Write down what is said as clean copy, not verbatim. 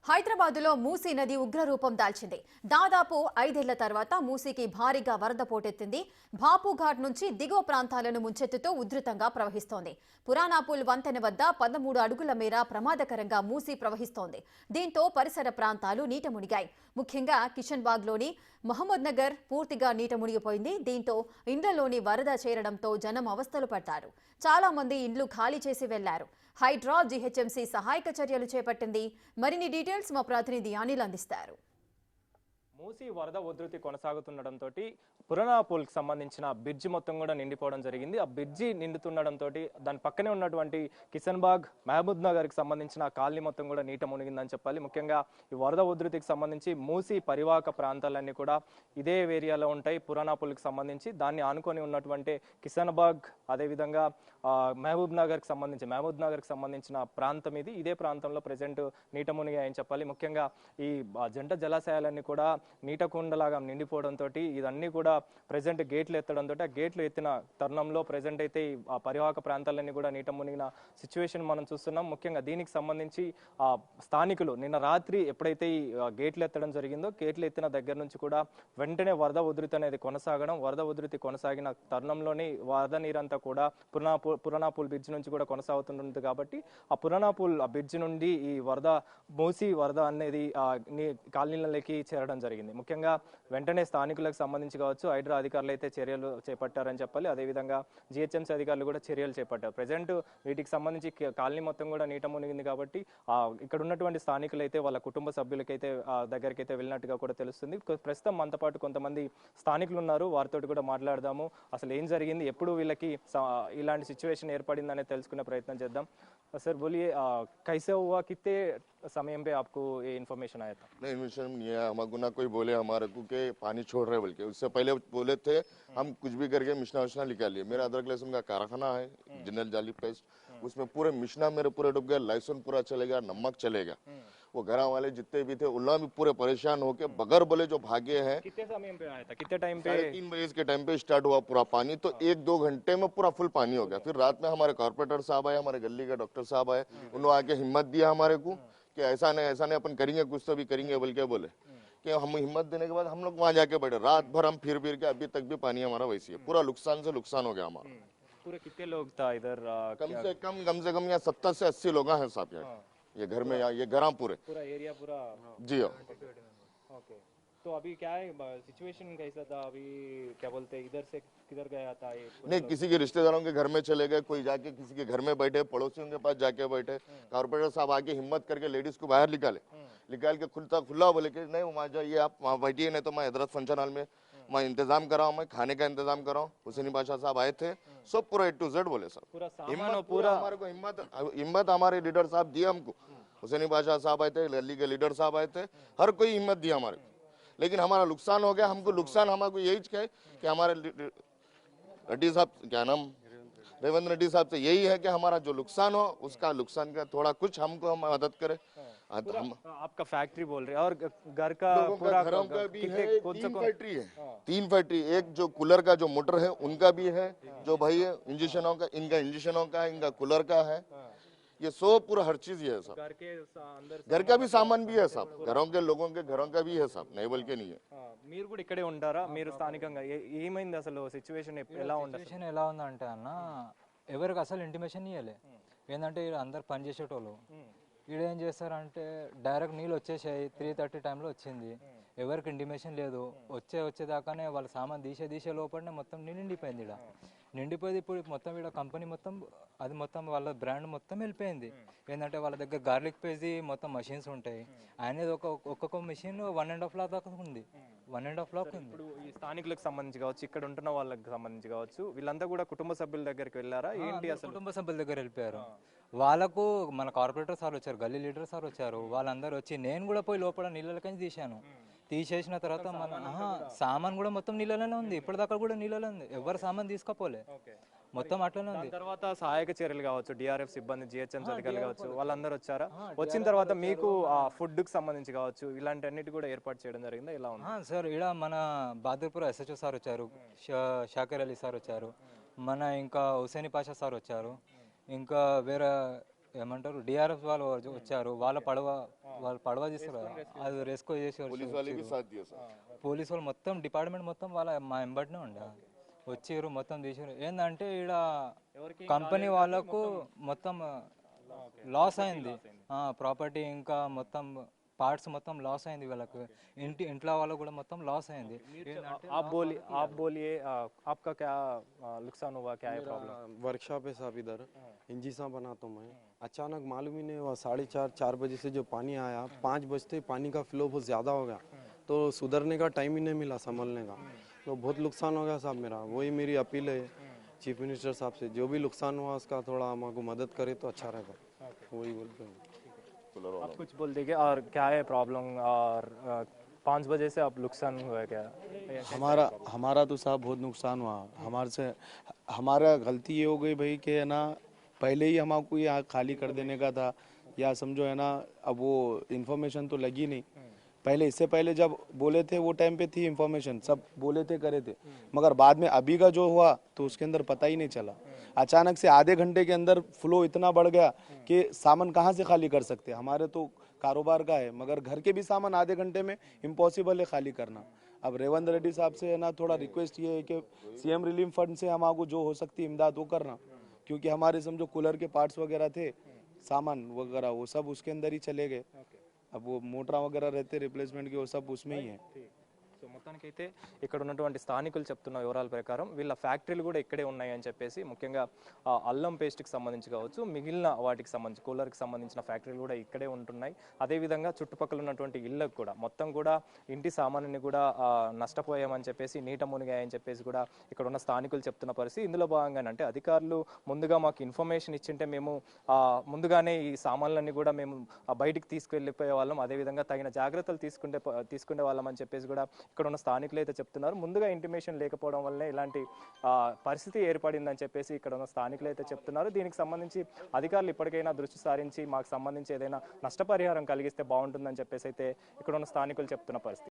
హైదరాబాదులో మూసీ నది ఉగ్రరూపం దాల్చింది. దాదాపు 5 ఏళ్ల తర్వాత మూసీకి భారీగా వరద పోటెత్తింది. బాపుఘాట్ నుంచి దిగువ ప్రాంతాలను ముంచెత్తుతూ ఉధృతంగా ప్రవహిస్తోంది. పురానాపూల్ వంతెన వద్ద 13 అడుగుల మేర ప్రమాదకరంగా మూసీ ప్రవహిస్తోంది. దీంతో పరిసర ప్రాంతాలు నీట మునిగాయి. ముఖ్యంగా కిషన్ బాగ్లోని మహమ్మద్ నగర్ పూర్తిగా నీట మునిగిపోయింది. దీంతో ఇండ్లలోని వరద చేరడంతో జనం అవస్థలు పడ్డారు. చాలా మంది ఇండ్లు ఖాళీ చేసి వెళ్లారు. హైడ్రా జీహెచ్ఎంసీ సహాయక చర్యలు చేపట్టింది. మరిన్ని డీటెయిల్స్ మా ప్రతినిధి అనిల్ అందిస్తారు. మూసీ వరద ఉధృతి కొనసాగుతుండటంతో పురానాపూల్కి సంబంధించిన బ్రిడ్జి మొత్తం కూడా నిండిపోవడం జరిగింది. ఆ బ్రిడ్జి నిండుతుండటంతో దాని పక్కనే ఉన్నటువంటి కిషన్ బాగ్, మహబూబ్ నగర్కి సంబంధించిన కాలనీ మొత్తం కూడా నీట మునిగిందని చెప్పాలి. ముఖ్యంగా ఈ వరద ఉధృతికి సంబంధించి మూసీ పరివాహక ప్రాంతాలన్నీ కూడా ఇదే ఏరియాలో ఉంటాయి. పురానాపూల్కి సంబంధించి దాన్ని ఆనుకొని ఉన్నటువంటి కిషన్ బాగ్, అదేవిధంగా మహబూబ్ నగర్కి సంబంధించిన ప్రాంతం ఇది. ఇదే ప్రాంతంలో ప్రజెంట్ నీట మునిగాయని చెప్పాలి. ముఖ్యంగా ఈ జంట జలాశయాలన్నీ కూడా నీట కుండలాగా నిండిపోవడంతో ఇదన్నీ కూడా ప్రజెంట్ గేట్లు ఎత్తడంతో ఆ గేట్లు ఎత్తిన తరుణంలో ప్రజెంట్ అయితే ఆ పరివాహక ప్రాంతాలన్నీ కూడా నీట మునిగిన సిచ్యువేషన్ మనం చూస్తున్నాం. ముఖ్యంగా దీనికి సంబంధించి స్థానికులు నిన్న రాత్రి ఎప్పుడైతే ఈ గేట్లు ఎత్తడం జరిగిందో గేట్లు ఎత్తిన దగ్గర నుంచి కూడా వెంటనే వరద ఉధృతి అనేది వరద ఉధృతి కొనసాగిన తరుణంలోనే వరద నీరంతా కూడా పురానాపూల్ బ్రిడ్జ్ నుంచి కూడా కొనసాగుతుంటుంది. కాబట్టి ఆ పురానాపూల్ బ్రిడ్జ్ నుండి ఈ మూసీ వరద అనేది కాలనీలలోకి చేరడం జరిగింది. ముఖ్యంగా వెంటనే స్థానికులకు సంబంధించి కావచ్చు హైడ్రా అధికారులు అయితే చర్యలు చేపట్టారని చెప్పాలి. అదేవిధంగా జిహెచ్ఎంసీ అధికారులు కూడా చర్యలు చేపట్టారు. ప్రజెంట్ వీటికి సంబంధించి కాలనీ మొత్తం కూడా నీట మునిగింది. కాబట్టి ఇక్కడ ఉన్నటువంటి స్థానికులు అయితే వాళ్ళ కుటుంబ సభ్యులకైతే దగ్గరికి అయితే వెళ్ళినట్టుగా కూడా తెలుస్తుంది. ప్రస్తుతం మనతో పాటు కొంతమంది స్థానికులు ఉన్నారు, వారితో కూడా మాట్లాడదాము. అసలు ఏం జరిగింది, ఎప్పుడు వీళ్ళకి ఇలాంటి సిచ్యువేషన్ ఏర్పడింది అనేది తెలుసుకునే ప్రయత్నం చేద్దాం. सर बोलिए कैसे हुआ, कितने समय पे आपको ये इन्फॉर्मेशन आया था? नहीं, इन्फॉर्मेशन नहीं आया हमारे को, ना कोई बोले हमारे को कि पानी छोड़ रहे बोल के। उससे पहले बोले थे हम कुछ भी करके मिश्ना विश्ना निकाल लिए। मेरा अदरक लहसुन का कारखाना है जनरल जाली पेस्ट, उसमें पूरे मिश्ना मेरे पूरे डूब गया, लहसुन पूरा चलेगा, नमक चलेगा। वो घर वाले जितने भी थे उल्ला भी पूरे परेशान होके बगैर बोले जो भागे हैं। कितने समय पे आया था, कितने टाइम पे? 3:30 बजे के टाइम पे स्टार्ट हुआ पूरा पानी, तो 1-2 घंटे में पूरा फुल पानी हो गया। फिर रात में हमारे कॉर्पोरेटर साहब आए, हमारे गली के डॉक्टर साहब आए, उन्होंने आके हिम्मत दिया हमारे को कि ऐसा नहीं अपन करेंगे, कुछ तो भी करेंगे बोल के बोले। कि हम हिम्मत देने के बाद हम लोग वहाँ जाके बैठे, रात भर हम फिर के अभी तक भी पानी हमारा वैसी है, पूरा नुकसान से नुकसान हो गया हमारा। पूरे कितने लोग था इधर? कम से कम यहाँ 70 से 80 लोग हैं साहब यहाँ ये घर में, ये घर पूरा एरिया पूरा। जी हाँ। ओके, तो अभी क्या है सिचुएशन, कैसा था अभी, क्या बोलते हैं, इधर से किधर गया था ये? नहीं, किसी के रिश्तेदारों के घर में चले गए, कोई जाके किसी के घर में बैठे, पड़ोसियों के पास जाके बैठे। कॉर्पोरेटर साहब आके हिम्मत करके लेडीज को बाहर निकाल के खुला बोले कि नहीं वहाँ जाइए, आप वहाँ बैठिए, नहीं तो मैं हजरत फंक्शन हॉल में मैं इंतजाम कराऊँ, मैं खाने का इंतजाम कराऊँ। हुसैनी बादशाह साहब आए थे, सब पूरा A to Z बोले सर। पूरा हमारे को हिम्मत हमारे लीडर साहब दिए हमको। हुसैनी बादशाह साहब आए थे, गली के लीडर साहब आए थे, हर कोई हिम्मत दिया हमारे को। लेकिन हमारा नुकसान हो गया, हमको नुकसान हमारे यही है कि हमारे रेड्डी साहब, क्या नाम, रेवंत रेड्डी साहब से यही है कि हमारा जो नुकसान हो उसका नुकसान का थोड़ा कुछ हमको हम मदद करे। आपका फैक्ट्री बोल रहे हैं और घर का पूरा घरों का भी है, 3 फैक्ट्री है, 3 फैक्ट्री, एक जो कूलर का जो मोटर है उनका भी है, जो भाई है इंजेक्शनों का, इनका इंजेक्शनों का है, इनका कूलर का है, ये सब पूरा हर चीज है सब। घर का भी सामान भी है सब, घरों के लोगों के घरों का भी है सब, नहीं बोल के नहीं है। మీరు కూడా ఇక్కడే ఉంటారా? మీరు స్థానికంగా ఏమైంది అసలు సిచ్యువేషన్ ఎలా ఉందంటే అన్న, ఎవరికి అసలు ఇంటిమేషన్ ఇవ్వలే. ఏంటంటే ఇక్కడ అందరు పని చేసేటోళ్ళు, ఇక్కడ ఏం చేస్తారంటే డైరెక్ట్ నీళ్ళు వచ్చేసాయి. 3:30 టైంలో వచ్చింది, ఎవరికి ఇంటిమేషన్ లేదు. వచ్చేదాకానే వాళ్ళ సామాన్ తీసే లోపలనే మొత్తం నిండిపోయింది. ఇక్కడ నిండిపోయింది. ఇప్పుడు మొత్తం ఇక్కడ కంపెనీ మొత్తం అది మొత్తం వాళ్ళ బ్రాండ్ మొత్తం వెళ్ళిపోయింది. ఏంటంటే వాళ్ళ దగ్గర గార్లిక్ పేస్ట్ మొత్తం మషిన్స్ ఉంటాయి. అనేది ఒక్కొక్క మెషిన్ 1.5 లాక్ దాకా ఉంది. 1.5 లాక్ ఉంది. ఇప్పుడు ఈ స్థానికులకు సంబంధించి కావచ్చు, ఇక్కడ ఉంటున్న వాళ్ళకి సంబంధించి కావచ్చు, వీళ్ళంతా కూడా కుటుంబ సభ్యుల దగ్గరికి వెళ్ళారా ఏంటి? అసలు కుటుంబ సభ్యుల దగ్గర వెళ్ళిపోయారు. వాళ్ళకు మన కార్పొరేటర్ సార్ వచ్చారు, గల్లీ లీడర్ సార్ వచ్చారు, వాళ్ళందరూ వచ్చి నేను కూడా పోయి లోపల నీళ్ళకని తీసేసిన తర్వాత మన సామాన్ కూడా మొత్తం నీళ్ళలోనే ఉంది. ఇప్పటిదాకా కూడా నీళ్ళలో ఉంది, ఎవరు సామాన్ తీసుకోపోలే, మొత్తం అట్లనే ఉంది. తర్వాత సహాయక చర్యలు కావచ్చు, డిఆర్ఎఫ్ సిబ్బంది, జిహెచ్ఎంసీ అధికారులు కావచ్చు, వాళ్ళందరూ వచ్చారా? వచ్చిన తర్వాత మీకు ఆ ఫుడ్ కి సంబంధించి కావచ్చు ఇలాంటి అన్నిటి కూడా ఏర్పాటు చేయడం జరిగిందా? ఎలా ఉంది సార్? ఇక్కడ మన బహదూర్పూర్ SHO సార్ వచ్చారు, షాకర్ అలీ సార్ వచ్చారు, మన ఇంకా హుసేని పాషా సార్ వచ్చారు, ఇంకా వేరే ఏమంటారు డిఆర్ఎఫ్ వాళ్ళు వచ్చారు, వాళ్ళు పడవ తీస్తారు కదా, అది రెస్క్యూ చేసి पुलिस वाले भी साथ दिए सर। పోలీసు వాళ్ళు మొత్తం డిపార్ట్మెంట్ మొత్తం వాళ్ళ మా ఎంబడినే ఉండే వచ్చిర్రు, మొత్తం తీసారు. ఏంటంటే ఈడ కంపెనీ వాళ్ళకు మొత్తం లాస్ అయింది, ప్రాపర్టీ ఇంకా మొత్తం పార్ట్స్ మొత్తం లాస్ అయింది, వీళ్ళకు ఇంట్లో వాళ్ళకు కూడా మొత్తం లాస్ అయింది. आप बोलिए आपका क्या नुकसान हुआ, क्या है प्रॉब्लम? वर्कशॉप है साहब, इधर इंजी सा बनाता हूँ मैं। अचानक मालूम ही नहीं हुआ, 4:30 बजे से जो पानी आया, 5 बजते पानी का फ्लो बहुत ज़्यादा हो गया, तो सुधरने का टाइम ही नहीं मिला संभलने का, तो बहुत नुकसान हो गया साहब मेरा। वही मेरी अपील है चीफ मिनिस्टर साहब से, जो भी नुकसान हुआ उसका थोड़ा हमको मदद करे तो अच्छा रहेगा, वही बोलते हैं। आप कुछ बोल दीजिए और क्या है प्रॉब्लम, और 5 बजे से अब नुकसान हुआ क्या? हमारा तो साहब बहुत नुकसान हुआ हमारा गलती ये हो गई भाई कि है ना, पहले ही हमको यहाँ खाली कर देने का था, या समझो है ना, अब वो इन्फॉर्मेशन तो लगी नहीं। पहले इससे पहले जब बोले थे वो टाइम पे थी इन्फॉर्मेशन, सब बोले थे करे थे, मगर बाद में अभी का जो हुआ तो उसके अंदर पता ही नहीं चला। अचानक से आधे घंटे के अंदर फ्लो इतना बढ़ गया कि सामान कहाँ से खाली कर सकते। हमारे तो कारोबार का है, मगर घर के भी सामान आधे घंटे में इम्पॉसिबल है खाली करना। अब रेवंत रेड्डी साहब से है ना थोड़ा रिक्वेस्ट ये है कि सीएम रिलीफ फंड से हमको जो हो सकती है इमदाद वो करना, क्योंकि हमारे समझो कूलर के पार्ट्स वगैरह थे, सामान वगैरह वो सब उसके अंदर ही चले गए। अब वो मोटरा वगैरह रहते रिप्लेसमेंट के, वो सब उसमें ही है। సో మొత్తానికైతే ఇక్కడ ఉన్నటువంటి స్థానికులు చెప్తున్న వివరాల ప్రకారం వీళ్ళ ఫ్యాక్టరీలు కూడా ఇక్కడే ఉన్నాయని చెప్పేసి, ముఖ్యంగా అల్లం పేస్ట్కి సంబంధించి కావచ్చు, మిగిలిన వాటికి సంబంధించి కూలర్కి సంబంధించిన ఫ్యాక్టరీలు కూడా ఇక్కడే ఉంటున్నాయి. అదేవిధంగా చుట్టుపక్కల ఉన్నటువంటి ఇళ్ళకు కూడా మొత్తం కూడా ఇంటి సామాన్ని కూడా నష్టపోయామని చెప్పేసి, నీట మునిగాయని చెప్పేసి కూడా ఇక్కడ ఉన్న స్థానికులు చెప్తున్న పరిస్థితి. ఇందులో భాగంగానే అంటే అధికారులు ముందుగా మాకు ఇన్ఫర్మేషన్ ఇచ్చింటే మేము ముందుగానే ఈ సామాన్లన్నీ కూడా మేము బయటికి తీసుకెళ్ళిపోయే వాళ్ళం, అదేవిధంగా తగిన జాగ్రత్తలు తీసుకునే వాళ్ళం అని చెప్పేసి కూడా ఇక్కడ ఉన్న స్థానికులు అయితే చెప్తున్నారు. ముందుగా ఇంటిమేషన్ లేకపోవడం వల్లనే ఇలాంటి పరిస్థితి ఏర్పడిందని చెప్పేసి ఇక్కడ ఉన్న స్థానికులు అయితే చెప్తున్నారు. దీనికి సంబంధించి అధికారులు ఇప్పటికైనా దృష్టి సారించి మాకు సంబంధించి ఏదైనా నష్టపరిహారం కలిగిస్తే బాగుంటుందని చెప్పేసి అయితే ఇక్కడ ఉన్న స్థానికులు చెప్తున్న పరిస్థితి.